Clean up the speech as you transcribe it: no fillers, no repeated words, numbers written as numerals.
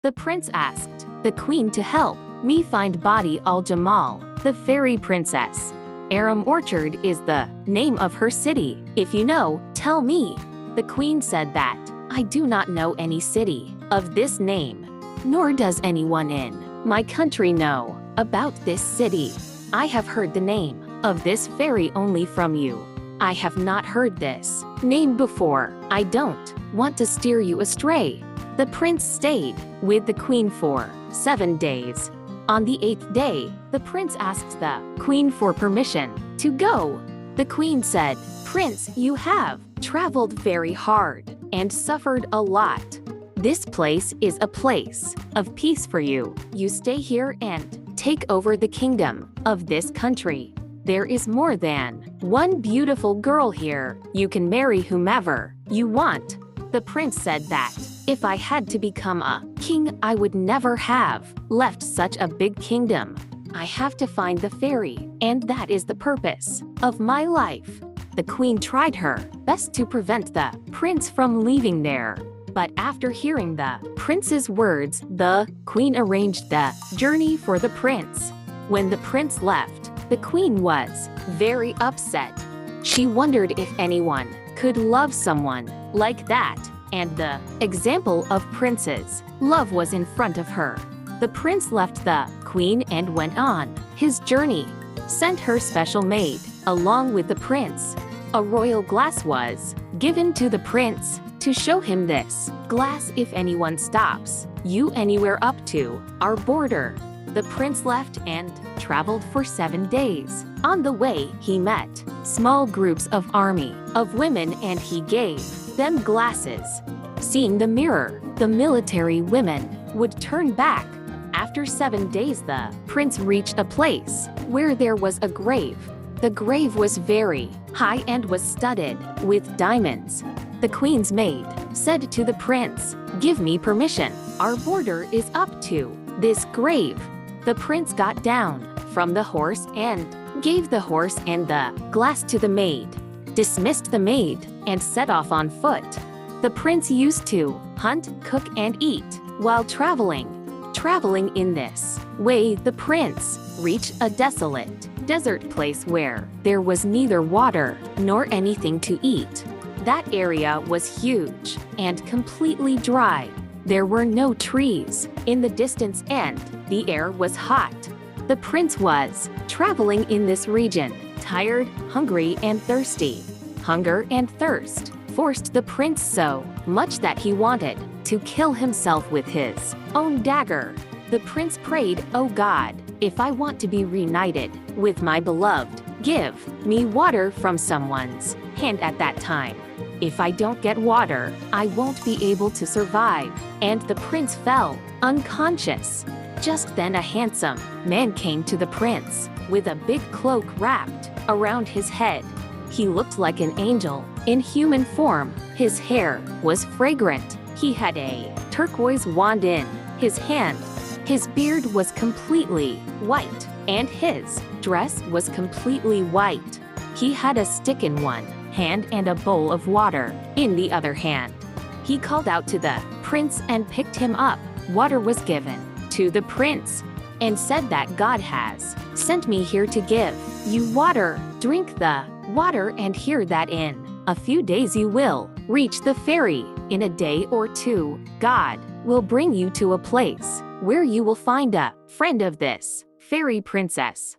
The prince asked the queen to help me find Badi al-Jamal, the fairy princess. Aram Orchard is the name of her city. If you know, tell me. The queen said that, I do not know any city of this name, nor does anyone in my country know about this city. I have heard the name of this fairy only from you. I have not heard this name before. I don't want to steer you astray. The prince stayed with the queen for 7 days. On the 8th day, the prince asked the queen for permission to go. The queen said, Prince, you have traveled very hard and suffered a lot. This place is a place of peace for you. You stay here and take over the kingdom of this country. There is more than one beautiful girl here. You can marry whomever you want. The prince said that, if I had to become a king, I would never have left such a big kingdom. I have to find the fairy, and that is the purpose of my life. The queen tried her best to prevent the prince from leaving there. But after hearing the prince's words, the queen arranged the journey for the prince. When the prince left, the queen was very upset. She wondered if anyone could love someone like that, and the example of prince's love was in front of her. The prince left the queen and went on his journey, sent her special maid along with the prince. A royal glass was given to the prince to show him this glass if anyone stops you anywhere up to our border. The prince left and traveled for 7 days. On the way, he met small groups of army of women and he gave them glasses. Seeing the mirror, the military women would turn back. After 7 days, the prince reached a place where there was a grave. The grave was very high and was studded with diamonds. The queen's maid said to the prince, Give me permission. Our border is up to this grave. The prince got down from the horse and gave the horse and the glass to the maid, dismissed the maid, and set off on foot. The prince used to hunt, cook, and eat while traveling. Traveling in this way, the prince reached a desolate desert place where there was neither water nor anything to eat. That area was huge and completely dry. There were no trees in the distance and the air was hot. The prince was traveling in this region, tired, hungry, and thirsty. Hunger and thirst forced the prince so much that he wanted to kill himself with his own dagger. The prince prayed, "Oh God, if I want to be reunited with my beloved, give me water from someone's hand at that time. If I don't get water, I won't be able to survive." And the prince fell unconscious. Just then a handsome man came to the prince with a big cloak wrapped around his head. He looked like an angel in human form. His hair was fragrant. He had a turquoise wand in his hand. His beard was completely white, and his dress was completely white. He had a stick in one hand and a bowl of water in the other hand. He called out to the prince and picked him up. Water was given to the prince and said that God has sent me here to give you water. Drink the water and hear that in a few days you will reach the fairy. In a day or two, God will bring you to a place where you will find a friend of this fairy princess.